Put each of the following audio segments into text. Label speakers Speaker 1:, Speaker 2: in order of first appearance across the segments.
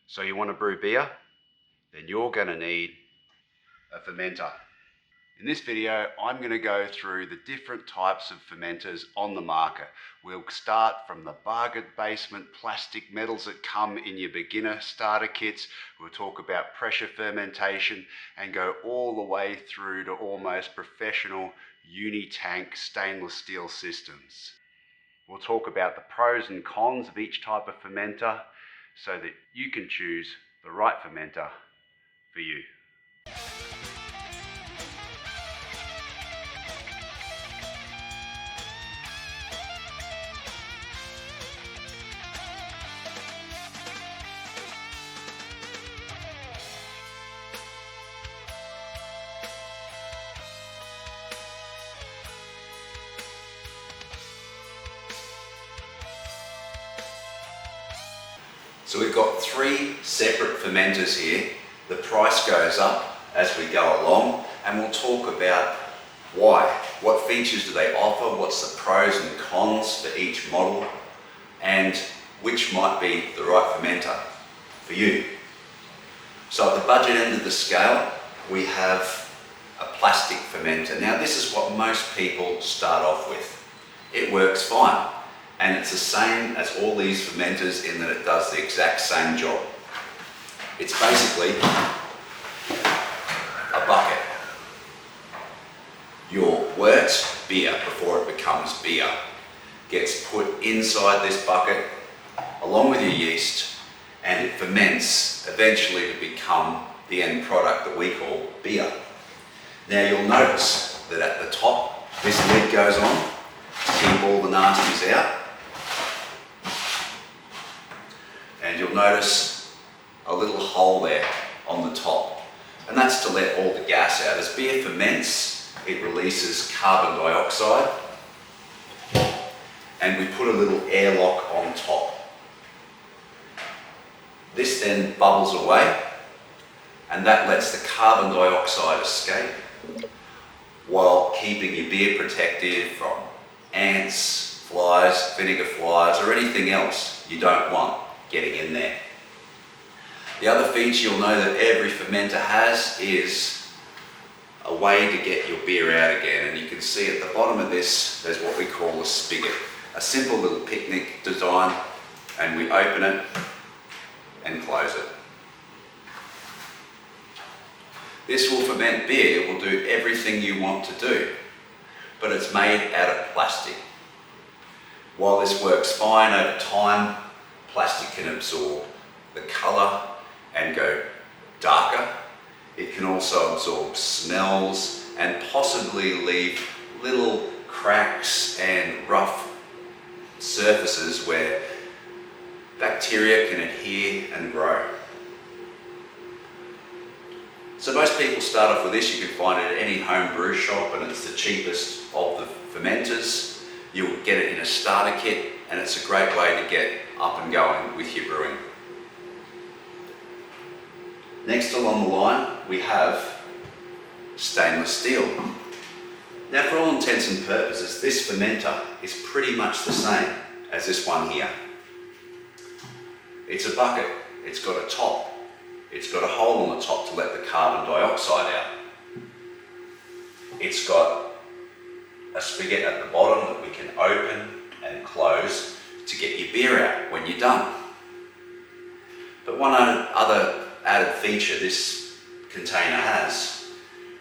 Speaker 1: So you want to brew beer? Then you're going to need a fermenter. In this video, I'm going to go through the different types of fermenters on the market. We'll start from the bargain basement plastic metals that come in your beginner starter kits. We'll talk about pressure fermentation and go all the way through to almost professional Unitank stainless steel systems. We'll talk about the pros and cons of each type of fermenter so that you can choose the right fermenter for you. So we've got three separate fermenters here. The price goes up as we go along, and we'll talk about why. What features do they offer? What's the pros and cons for each model? And which might be the right fermenter for you. So at the budget end of the scale, we have a plastic fermenter. Now this is what most people start off with. It works fine. And it's the same as all these fermenters in that it does the exact same job. It's basically a bucket. Your wort beer, before it becomes beer, gets put inside this bucket along with your yeast, and it ferments eventually to become the end product that we call beer. Now you'll notice that at the top, this lid goes on to keep all the nasties out. And you'll notice a little hole there on the top, and that's to let all the gas out. As beer ferments, it releases carbon dioxide, and we put a little airlock on top. This then bubbles away, and that lets the carbon dioxide escape while keeping your beer protected from ants, flies, vinegar flies, or anything else you don't want getting in there. The other feature you'll know that every fermenter has is a way to get your beer out again, and you can see at the bottom of this there's what we call a spigot, a simple little picnic design, and we open it and close it. This will ferment beer, it will do everything you want to do, but it's made out of plastic. While this works fine over time, plastic can absorb the colour and go darker. It can also absorb smells and possibly leave little cracks and rough surfaces where bacteria can adhere and grow. So most people start off with this. You can find it at any home brew shop, and it's the cheapest of the fermenters. You'll get it in a starter kit, and it's a great way to get up and going with your brewing. Next along the line, we have stainless steel. Now for all intents and purposes, this fermenter is pretty much the same as this one here. It's a bucket, it's got a top, it's got a hole on the top to let the carbon dioxide out. It's got a spigot at the bottom that we can open and close to get your beer out when you're done. But one other added feature this container has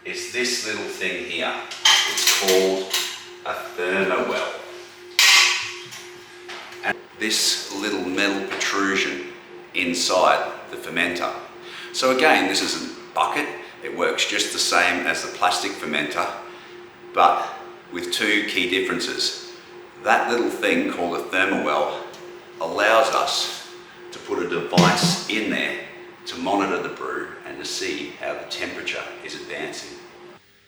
Speaker 1: is this little thing here. It's called a thermowell. And this little metal protrusion inside the fermenter. So again, this is a bucket. It works just the same as the plastic fermenter, but with two key differences. That little thing called a thermowell allows us to put a device in there to monitor the brew and to see how the temperature is advancing.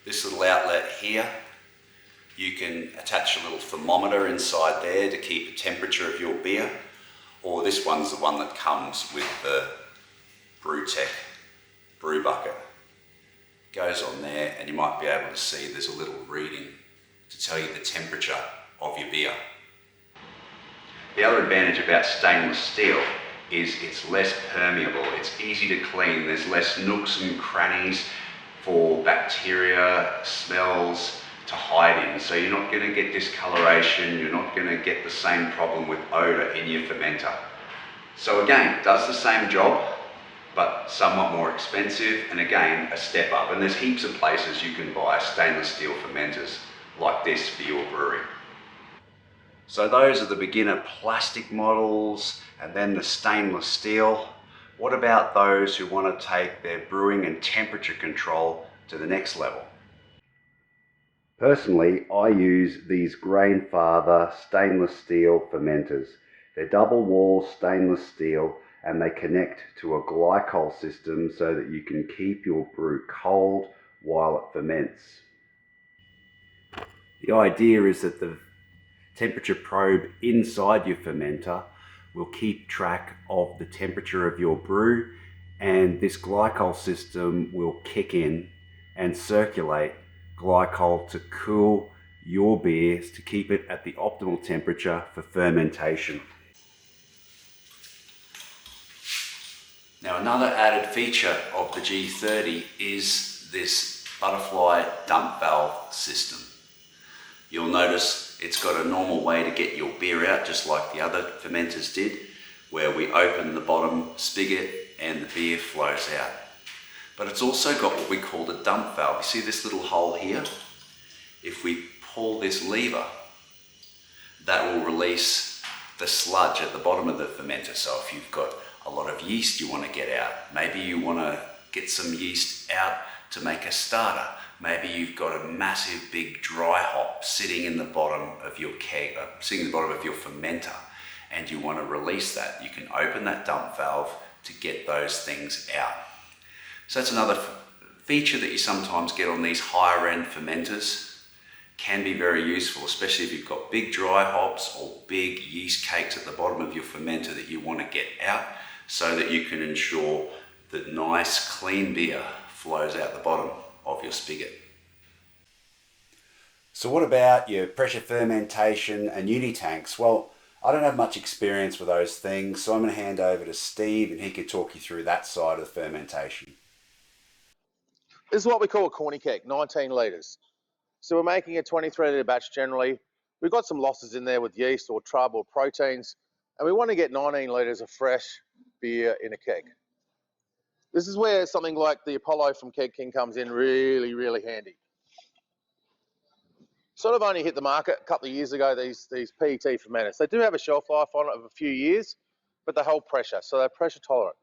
Speaker 1: This little outlet here, you can attach a little thermometer inside there to keep the temperature of your beer, or this one's the one that comes with the BrewTech brew bucket. Goes on there, and you might be able to see there's a little reading to tell you the temperature of your beer. The other advantage about stainless steel is it's less permeable, it's easy to clean, there's less nooks and crannies for bacteria, smells to hide in. So you're not going to get discoloration, you're not going to get the same problem with odour in your fermenter. So again, it does the same job, but somewhat more expensive, and again, a step up. And there's heaps of places you can buy stainless steel fermenters like this for your brewery. So those are the beginner plastic models, and then the stainless steel. What about those who want to take their brewing and temperature control to the next level? Personally, I use these Grainfather stainless steel fermenters. They're double wall stainless steel, and they connect to a glycol system so that you can keep your brew cold while it ferments. The idea is that the temperature probe inside your fermenter will keep track of the temperature of your brew, and this glycol system will kick in and circulate glycol to cool your beers to keep it at the optimal temperature for fermentation. Now, another added feature of the G30 is this butterfly dump valve system. You'll notice it's got a normal way to get your beer out, just like the other fermenters did, where we open the bottom spigot and the beer flows out. But it's also got what we call the dump valve. You see this little hole here? If we pull this lever, that will release the sludge at the bottom of the fermenter. So if you've got a lot of yeast you want to get out, maybe you want to get some yeast out to make a starter, maybe you've got a massive big dry hop sitting in the bottom of your keg, sitting in the bottom of your fermenter, and you want to release that, you can open that dump valve to get those things out. So that's another feature that you sometimes get on these higher end fermenters. Can be very useful, especially if you've got big dry hops or big yeast cakes at the bottom of your fermenter that you want to get out, so that you can ensure that nice clean beer flows out the bottom of your spigot. So what about your pressure fermentation and Unitanks? Well, I don't have much experience with those things, so I'm going to hand over to Steve and he can talk you through that side of the fermentation.
Speaker 2: This is what we call a corny keg, 19 litres. So we're making a 23 litre batch generally. We've got some losses in there with yeast or trub or proteins, and we want to get 19 litres of fresh beer in a keg. This is where something like the Apollo from Keg King comes in really, really handy. Sort of only hit the market a couple of years ago, these PET fermenters. They do have a shelf life on it of a few years, but they hold pressure, so they're pressure tolerant.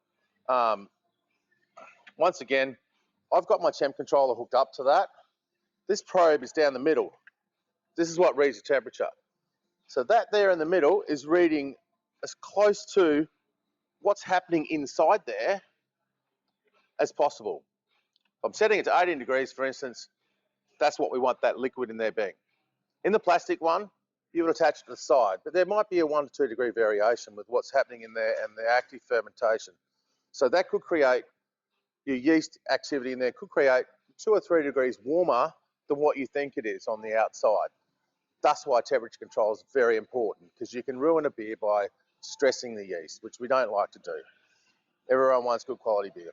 Speaker 2: Once again, I've got my temp controller hooked up to that. This probe is down the middle. This is what reads the temperature. So that there in the middle is reading as close to what's happening inside there as possible. If I'm setting it to 18 degrees, for instance, that's what we want that liquid in there being. In the plastic one, you would attach it to the side, but there might be a 1 to 2 degree variation with what's happening in there and the active fermentation. So that could create, your yeast activity in there could create 2 or 3 degrees warmer than what you think it is on the outside. That's why temperature control is very important, because you can ruin a beer by stressing the yeast, which we don't like to do. Everyone wants good quality beer.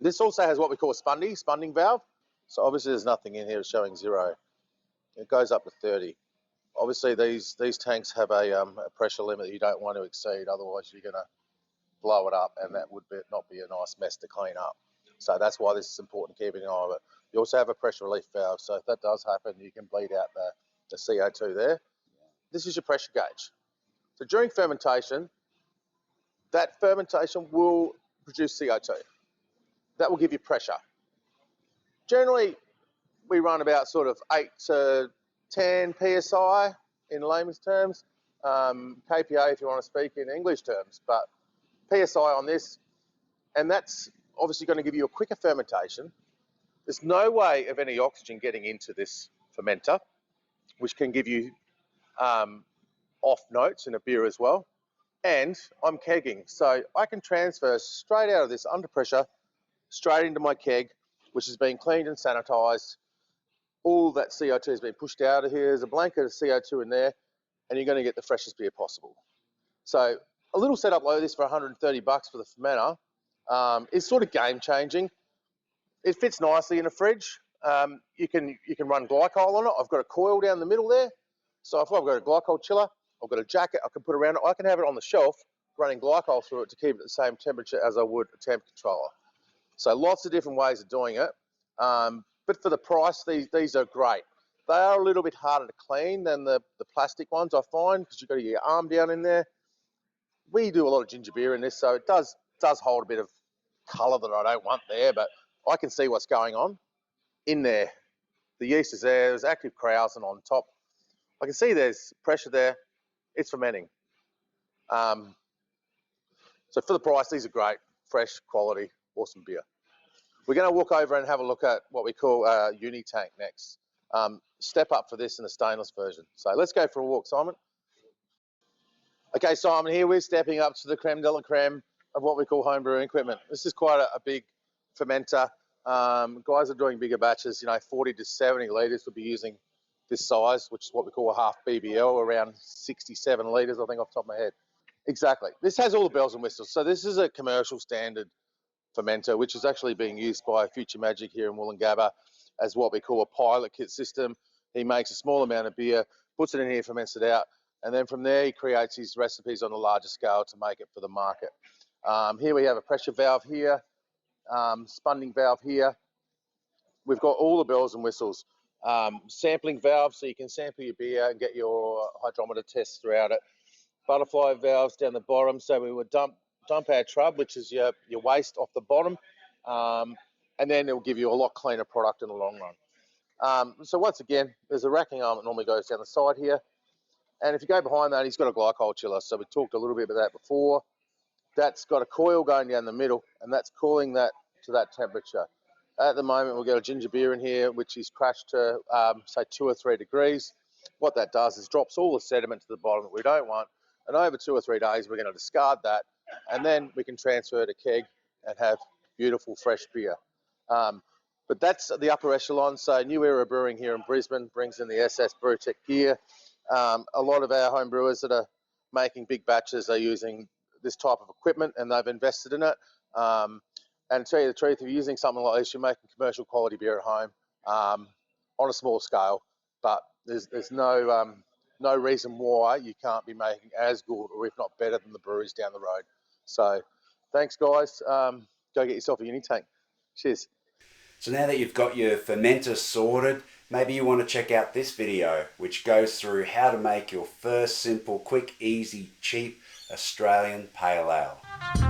Speaker 2: This also has what we call a spunding valve. So obviously there's nothing in here showing 0. It goes up to 30. Obviously these tanks have a pressure limit that you don't want to exceed, otherwise you're going to blow it up, and that would not be a nice mess to clean up. So that's why this is important, keeping an eye on it. You also have a pressure relief valve, so if that does happen, you can bleed out the CO2 there. This is your pressure gauge. So during fermentation, that fermentation will produce CO2. That will give you pressure. Generally, we run about sort of 8 to 10 psi in layman's terms, kPa if you want to speak in English terms, but psi on this, and that's obviously going to give you a quicker fermentation. There's no way of any oxygen getting into this fermenter, which can give you off notes in a beer as well. And I'm kegging, so I can transfer straight out of this under pressure straight into my keg, which has been cleaned and sanitized. All that CO2 has been pushed out of here. There's a blanket of CO2 in there, and you're going to get the freshest beer possible. So a little setup like this for 130 bucks for the fermenter is sort of game changing. It fits nicely in a fridge. You can run glycol on it. I've got a coil down the middle there. So if I've got a glycol chiller, I've got a jacket I can put around it. I can have it on the shelf running glycol through it to keep it at the same temperature as I would a temp controller. So lots of different ways of doing it. But for the price, these are great. They are a little bit harder to clean than the plastic ones, I find, because you've got to get your arm down in there. We do a lot of ginger beer in this, so it does hold a bit of colour that I don't want there, but I can see what's going on in there. The yeast is there. There's active krausen on top. I can see there's pressure there. It's fermenting. So for the price, these are great, fresh, quality, awesome beer. We're going to walk over and have a look at what we call Unitank next. Step up for this in the stainless version. So let's go for a walk, Simon. Okay, Simon, here we're stepping up to the creme de la creme of what we call home brewing equipment. This is quite a big fermenter. Guys are doing bigger batches, 40 to 70 litres would be using this size, which is what we call a half BBL, around 67 litres, I think, off the top of my head. Exactly. This has all the bells and whistles. So this is a commercial standard fermenter, which is actually being used by Future Magic here in Wollongabba as what we call a pilot kit system. He makes a small amount of beer, puts it in here, ferments it out, and then from there he creates his recipes on a larger scale to make it for the market. Here we have a pressure valve here, spunding valve here. We've got all the bells and whistles. Sampling valve, so you can sample your beer and get your hydrometer tests throughout it. Butterfly valves down the bottom, so we would dump our trub, which is your waste, off the bottom, and then it'll give you a lot cleaner product in the long run. So once again, there's a racking arm that normally goes down the side here, and if you go behind that, he's got a glycol chiller. So we talked a little bit about that before. That's got a coil going down the middle, and that's cooling that to that temperature. At the moment, we've got a ginger beer in here, which is crashed to, say, 2 or 3 degrees. What that does is drops all the sediment to the bottom that we don't want, and over 2 or 3 days, we're going to discard that, and then we can transfer to keg and have beautiful, fresh beer. But that's the upper echelon. So New Era Brewing here in Brisbane brings in the SS BrewTech gear. A lot of our home brewers that are making big batches are using this type of equipment, and they've invested in it. And to tell you the truth, if you're using something like this, you're making commercial quality beer at home on a small scale. But there's no reason why you can't be making as good, or if not better, than the breweries down the road. So thanks, guys. Go get yourself a Unitank. Cheers.
Speaker 1: So now that you've got your fermenter sorted, maybe you want to check out this video, which goes through how to make your first simple, quick, easy, cheap Australian pale ale.